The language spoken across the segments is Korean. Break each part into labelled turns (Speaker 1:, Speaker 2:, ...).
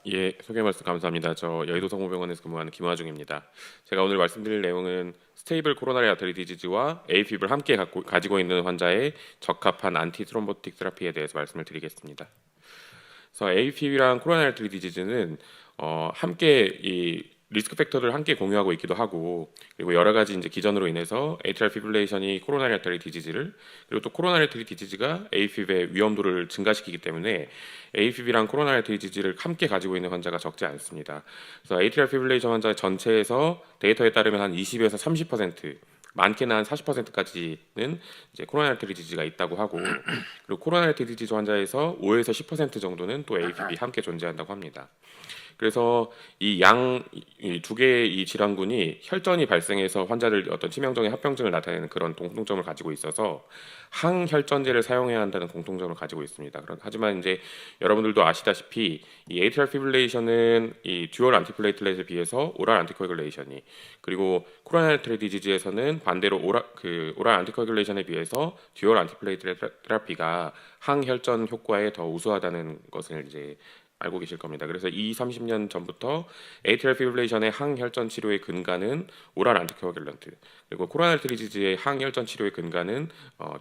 Speaker 1: 예, 소개 말씀 감사합니다. 저 여의도 성모병원에서 근무하는 김화중입니다. 제가 오늘 말씀드릴 내용은 스테이블 코로나리 아터리 디지즈와 AFib을 함께 가지고 있는 환자의 적합한 안티 트롬보틱 테라피에 대해서 말씀을 드리겠습니다. 그래서 AFib이랑 코로나리 아터리 디지즈는 함께 이 리스크 팩터를 함께 공유하고 있기도 하고, 그리고 여러 가지 이제 기전으로 인해서 에이트리얼 피브릴레이션이 코로나리 아터리 디지즈를, 그리고 또 코로나리 아터리 디지즈가 AFib의 위험도를 증가시키기 때문에 AFib이랑 코로나리 아터리 디지즈를 함께 가지고 있는 환자가 적지 않습니다. 그래서 에이트리얼 피브릴레이션 환자 전체에서 데이터에 따르면 한 20에서 30%, 많게는 한 40%까지는 이제 코로나리 아터리 디지즈가 있다고 하고, 그리고 코로나리 아터리 디지즈 환자에서 5에서 10% 정도는 또 AFib이 함께 존재한다고 합니다. 그래서 이 두 개의 이 질환군이 혈전이 발생해서 환자들 어떤 치명적인 합병증을 나타내는 그런 공통점을 가지고 있어서 항혈전제를 사용해야 한다는 공통점을 가지고 있습니다. 하지만 이제 여러분들도 아시다시피 이 에이트리얼 피브릴레이션은 이 듀얼 안티플레이틀렛에 비해서 오랄 안티코애귤레이션이, 그리고 코로나리 아터리 디지즈에서는 반대로 오랄 안티코애귤레이션에 비해서 듀얼 안티플레이틀렛 테라피가 항혈전 효과에 더 우수하다는 것을 이제 알고 계실 겁니다. 그래서 30년 전부터 에이트리얼 피브릴레이션의 항혈전 치료의 근간은 오랄 안티코아귤런트, 그리고 코로나리 디지즈의 항혈전 치료의 근간은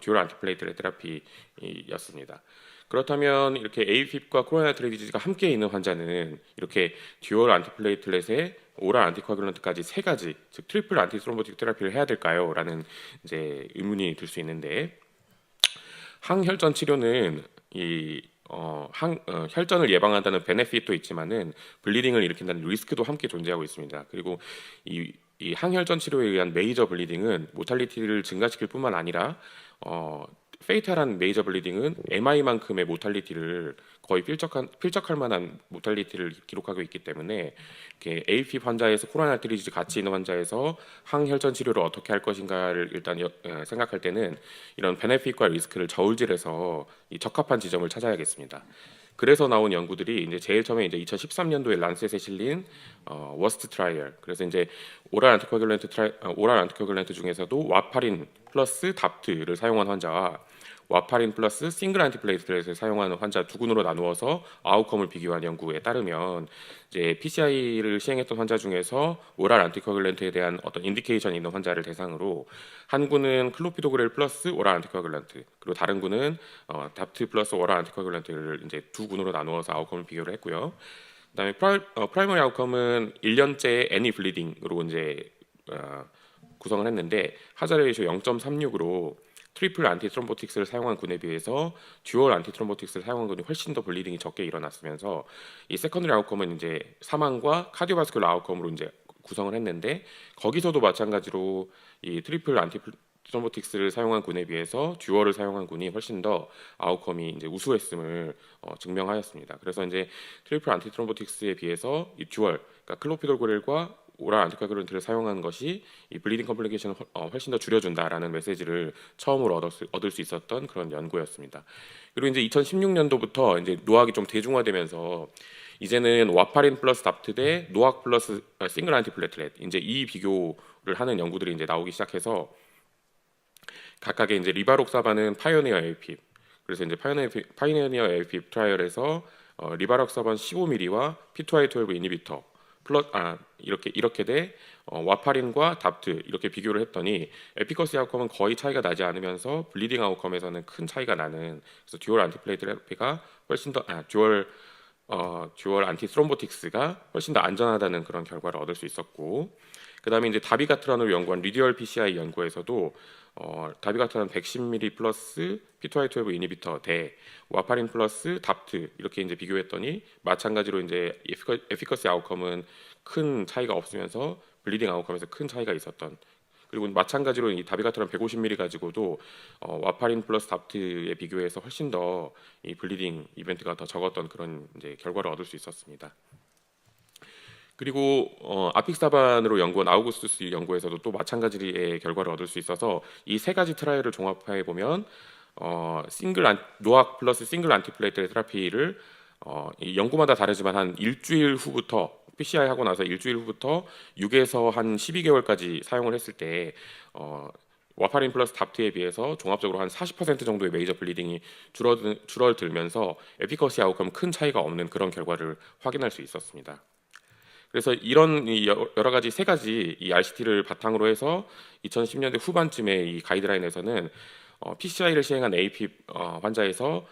Speaker 1: 듀얼 안티플레이틀렛 테라피였습니다. 그렇다면 이렇게 AFib과 코로나리 디지즈가 함께 있는 환자는 이렇게 듀얼 안티플레이틀렛에 오랄 안티코아귤런트까지 세 가지, 즉 트리플 안티스롬보틱 테라피를 해야 될까요? 라는 이제 의문이 들 수 있는데, 항혈전 치료는 혈전을 예방한다는 베네핏도 있지만은 블리딩을 일으킨다는 리스크도 함께 존재하고 있습니다. 그리고 이 항혈전 치료에 의한 메이저 블리딩은 모탈리티를 증가시킬 뿐만 아니라 페이탈한 메이저 블리딩은 MI만큼의 모탈리티를 거의 필적할 만한 모탈리티를 기록하고 있기 때문에 AFib 환자에서 코로나 아터리 디지즈 같이 있는 환자에서 항혈전 치료를 어떻게 할 것인가를 일단 생각할 때는 이런 베네핏과 리스크를 저울질해서 이 적합한 지점을 찾아야겠습니다. 그래서 나온 연구들이 이제 제일 처음에 이제 2013년도에 란셋에 실린 워스트 트라이얼. 그래서 이제 오랄 안티코아귤런트 중에서도 와파린 플러스 답트를 사용한 환자와 와파린 플러스 싱글 안티플레이트렛을 사용하는 환자 두 군으로 나누어서 아웃컴을 비교한 연구에 따르면 이제 PCI를 시행했던 환자 중에서 오랄 안티코아귤런트에 대한 어떤 인디케이션이 있는 환자를 대상으로 한 군은 클로피도그렐 플러스 오랄 안티코아귤런트, 그리고 다른 군은 답트 플러스 오랄 안티코아귤런트를 이제 두 군으로 나누어서 아웃컴을 비교를 했고요. 그다음에 프라이머리 아웃컴은 1년째 애니 블리딩으로 이제 구성을 했는데 하자 레이쇼 0.36으로 트리플 안티 트롬보틱스를 사용한 군에 비해서 듀얼 안티 트롬보틱스를 사용한 군이 훨씬 더 블리딩이 적게 일어났으면서 이 세컨더리 아웃컴은 이제 사망과 카디오바스큘러 아웃컴으로 이제 구성을 했는데, 거기서도 마찬가지로 이 트리플 안티 트롬보틱스를 사용한 군에 비해서 듀얼을 사용한 군이 훨씬 더 아웃컴이 이제 우수했음을 증명하였습니다. 그래서 이제 트리플 안티 트롬보틱스에 비해서 이 듀얼, 그러니까 클로피돌고렐과 오랄 안티코아귤런트를 사용하는 것이 이 블리딩 컴플리케이션을 훨씬 더 줄여준다라는 메시지를 처음으로 얻을 수 있었던 그런 연구였습를 그리고 이제 2016년도부터 이제 노악이 좀 대중화되면서 이제는 와파린 플러스 답트 대 노악 플러스 싱글 안티플레트렛, 이제 이 비교를 하는 연구들이 이제 나오기 시작해서 각각의 이제 리바록사반은 파이오니어 AFib, 그래서 이제 파이오니어 AFib 트라이얼에서 리바록사반 15ml와 P2Y12 이니비터 이렇게 돼 와파린과 답트 이렇게 비교를 했더니 에피커시 아웃컴은 거의 차이가 나지 않으면서 블리딩 아웃컴에서는 큰 차이가 나는, 그래서 듀얼 안티플레이트 테라피가 훨씬 더 듀얼 안티스롬보틱스가 훨씬 더 안전하다는 그런 결과를 얻을 수 있었고, 그다음에 이제 다비가트란으로 연구한 리디얼 PCI 연구에서도 다비가트란 110ml 플러스 P2Y12 이니비터 대 와파린 플러스 답트 이렇게 이제 비교했더니 마찬가지로 이제 에피커시 아웃컴은 큰 차이가 없으면서 블리딩 아웃컴에서 큰 차이가 있었던, 그리고 마찬가지로 이 다비가트란 150ml 가지고도 와파린 플러스 답트에 비교해서 훨씬 더 이 블리딩 이벤트가 더 적었던 그런 이제 결과를 얻을 수 있었습니다. 그리고 아픽사반으로 연구한 아우구스투스 연구에서도 또 마찬가지의 결과를 얻을 수 있어서 이 세 가지 트라이얼을 종합해 보면 노악 플러스 싱글 안티플레이트 테라피를 이 연구마다 다르지만 한 일주일 후부터 PCI 하고 나서 일주일 후부터 6에서 한 12개월까지 사용을 했을 때 와파린 플러스 답트에 비해서 종합적으로 한 40% 정도의 메이저 블리딩이 줄어들면서 에피커시 아웃컴 큰 차이가 없는 그런 결과를 확인할 수 있었습니다. 그래서 이런 이 여러 가지 세 가지 이 RCT를 바탕으로 해서 2010년대 후반쯤에 이 가이드라인에서는 PCI를 시행한 AP 환자에서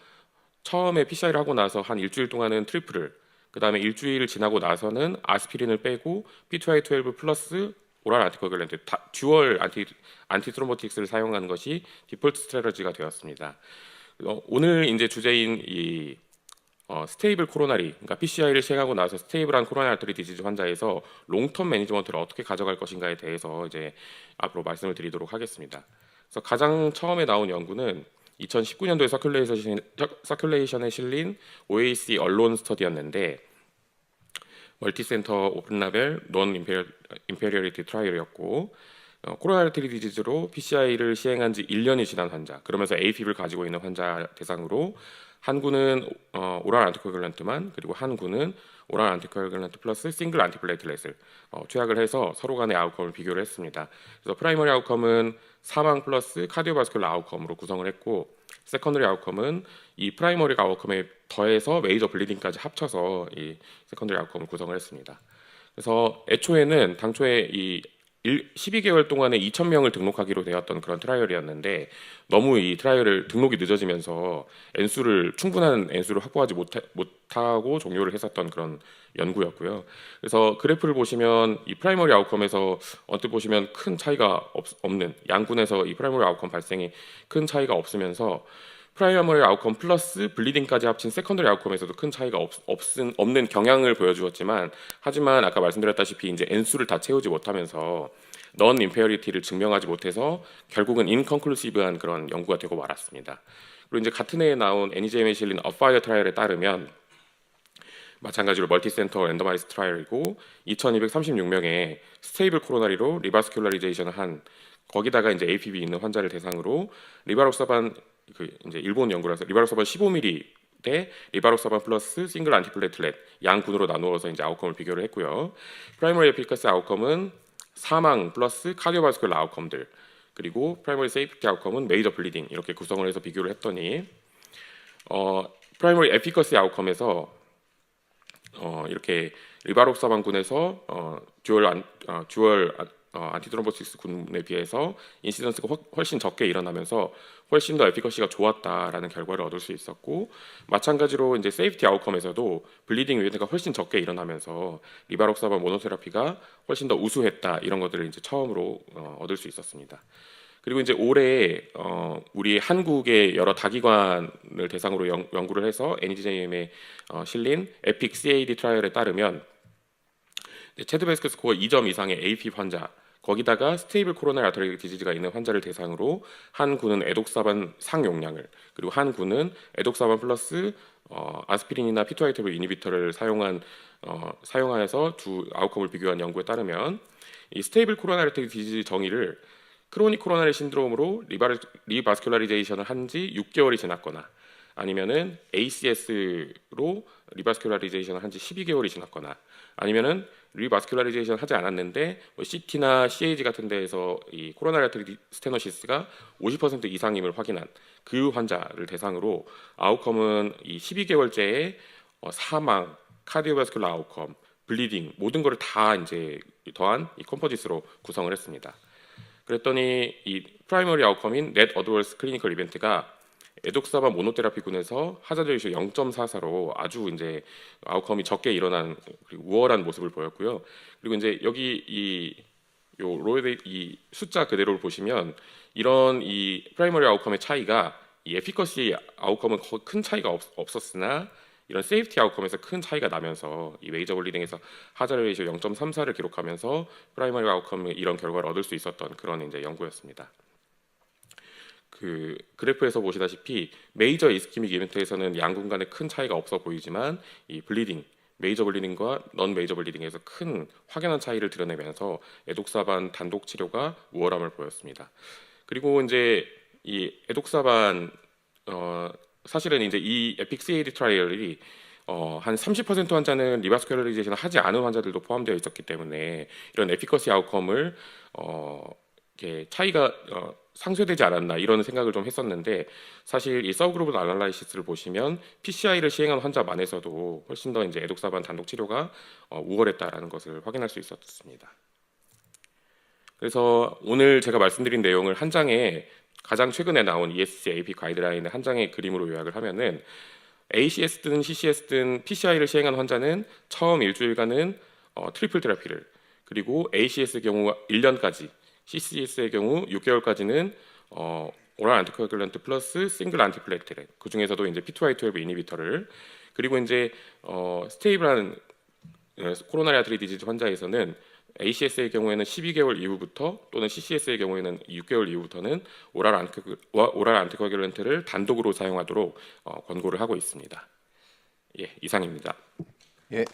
Speaker 1: 처음에 PCI를 하고 나서 한 일주일 동안은 트리플을, 그 다음에 일주일 지나고 나서는 아스피린을 빼고 P2Y12 플러스 오랄 안티코ագր랜트 듀얼 안티트롬보틱스를 사용하는 것이 디폴트 스트래러지가 되었습니다. 오늘 이제 주제인 이 스테이블 코로나리, 그러니까 PCI를 시행하고 나서 스테이블한 코로나리 아터리 디지즈 환자에서 롱텀 매니지먼트를 어떻게 가져갈 것인가에 대해서 이제 앞으로 말씀을 드리도록 하겠습니다. 그래서 가장 처음에 나온 연구는 2019년도에 서큘레이션에 실린 OAC 언론 스터디였는데 멀티센터 오픈라벨 논 임페리얼리티 트라이얼이었고 코로나 아터리 디지즈로 PCI를 시행한 지 1년이 지난 환자, 그러면서 AFib을 가지고 있는 환자 대상으로 한 구는 오랄 안티코ագր랜트만, 그리고 한 구는 오랄 안티코ագր랜트 플러스 싱글 안티플레이틀렛을 투약을 해서 서로 간의 아웃컴을 비교를 했습니다. 그래서 프라이머리 아웃컴은 사망 플러스 카디오바스큘러 아웃컴으로 구성을 했고, 세컨더리 아웃컴은 이 프라이머리 아웃컴에 더해서 메이저 블리딩까지 합쳐서 이 세컨더리 아웃컴을 구성을 했습니다. 그래서 애초에는 당초에 이 12개월 동안에 2,000명을 등록하기로 되었던 그런 트라이얼이었는데 너무 이 트라이얼을 등록이 늦어지면서 충분한 N수를 확보하지 못하고 종료를 했었던 그런 연구였고요. 그래서 그래프를 보시면 이 프라이머리 아웃컴에서 언뜻 보시면 큰 차이가 없는, 양군에서 이 프라이머리 아웃컴 발생이 큰 차이가 없으면서 프라이머리 아웃컴 플러스 블리딩까지 합친 세컨더리 아웃컴에서도 큰 차이가 없는 경향을 보여주었지만, 하지만 아까 말씀드렸다시피 이제 N수를 다 채우지 못하면서 넌 인페어리티를 증명하지 못해서 결국은 인컨클루시브한 그런 연구가 되고 말았습니다. 그리고 이제 같은 해에 나온 NEJM에 실린 어파이어 트라이얼에 따르면 마찬가지로 멀티센터 랜더마이즈 트라이얼이고 2,236명의 스테이블 코로나리로 리바스큘라리제이션을 한, 거기다가 이제 APB 있는 환자를 대상으로 리바록사반, 이제 일본 연구라서 리바록사반 15ml 대 리바록사반 플러스 싱글 안티플레이틀렛 양군으로 나누어서 이제 아웃컴을 비교를 했고요. 프라이머리 에피커시 아웃컴은 사망 플러스 카디오바스큘러 아웃컴들, 그리고 프라이머리 세이프티 아웃컴은 메이저 블리딩, 이렇게 구성을 해서 비교를 했더니 프라이머리 에피커시 아웃컴에서 이렇게 리바록사반군에서 듀얼 안티트롬보틱스 군에 비해서 인시던스가 훨씬 적게 일어나면서 훨씬 더 에피커시가 좋았다라는 결과를 얻을 수 있었고, 마찬가지로 이제 세이프티 아웃컴에서도 블리딩 이벤트가 훨씬 적게 일어나면서 리바록사반 모노테라피가 훨씬 더 우수했다, 이런 것들을 이제 처음으로 얻을 수 있었습니다. 그리고 이제 올해 우리 한국의 여러 다기관을 대상으로 연구를 해서 NEJM에 실린 에픽 CAD 트라이얼에 따르면 체드 베스크 스코어 2점 이상의 AFib 환자, 거기다가 스테이블 코로나 아터리 디지즈가 있는 환자를 대상으로 한 구는 에독사반 상용량을, 그리고 한 구는 에독사반 플러스 아스피린이나 P2Y12 이니비터를 사용하여서 두 아웃컴을 비교한 연구에 따르면 이 스테이블 코로나 아터리 디지즈 정의를 크로닉 코로나리 신드롬으로 리바스큘라리제이션을 한 지 6개월이 지났거나, 아니면은 ACS로 리바스큘라리제이션을 한 지 12개월이 지났거나, 아니면은 리바스큘라리제이션 하지 않았는데 CT나 CAG 같은 데에서 이 코로나리 아터리 스테노시스가 50% 이상임을 확인한 그 환자를 대상으로 아웃컴은 이 12개월째의 사망, 카디오바스큘러 아웃컴, 블리딩 모든 것을 다 이제 더한 이 컴포지스로 구성을 했습니다. 그랬더니 이 프라이머리 아웃컴인 넷 어드월스 클리니컬 이벤트가 에독사반 모노테라피군에서 하자드 레이쇼 0.44로 아주 이제 아웃컴이 적게 일어난, 그리고 우월한 모습을 보였고요. 그리고 이제 여기 이 숫자 그대로를 보시면 이런 이 프라이머리 아웃컴의 차이가 이 에피커시 아웃컴은 큰 차이가 없었으나 이런 세이프티 아웃컴에서 큰 차이가 나면서 이 메이저 블리딩에서 하자드 레이쇼 0.34를 기록하면서 프라이머리 아웃컴의 이런 결과를 얻을 수 있었던 그런 이제 연구였습니다. 그 그래프에서 보시다시피 메이저 이스키믹 이벤트에서는 양군 간에 큰 차이가 없어 보이지만 이 블리딩, 메이저 블리딩과 넌 메이저 블리딩에서 큰 확연한 차이를 드러내면서 에독사반 단독 치료가 우월함을 보였습니다. 그리고 이제 이 에독사반 사실은 이제 이 에픽 CAD 트라이얼이 한 30% 환자는 리바스큘라리제이션을 하지 않은 환자들도 포함되어 있었기 때문에 이런 에피커시 아웃컴을 이렇게 차이가 상쇄되지 않았나 이런 생각을 좀 했었는데 사실 이 서브그룹 아날라이시스를 보시면 PCI를 시행한 환자만에서도 훨씬 더 이제 에독사반 단독 치료가 우월했다라는 것을 확인할 수 있었습니다. 그래서 오늘 제가 말씀드린 내용을 한 장에 가장 최근에 나온 ESC-AP 가이드라인의 한 장의 그림으로 요약을 하면은 ACS든 CCS든 PCI를 시행한 환자는 처음 일주일간은 트리플 테라피를, 그리고 ACS의 경우 1년까지, CCS의 경우 6개월까지는 오랄 안티코아귤런트 플러스 싱글 안티플레이트렛, 그 중에서도 이제 P2Y12 이니비터를, 그리고 이제 스테이블한 코로나리 아트리 디지즈 환자에서는 ACS의 경우에는 12개월 이후부터 또는 CCS의 경우에는 6개월 이후부터는 오랄 안티코아귤런트를 단독으로 사용하도록 권고를 하고 있습니다. 예, 이상입니다.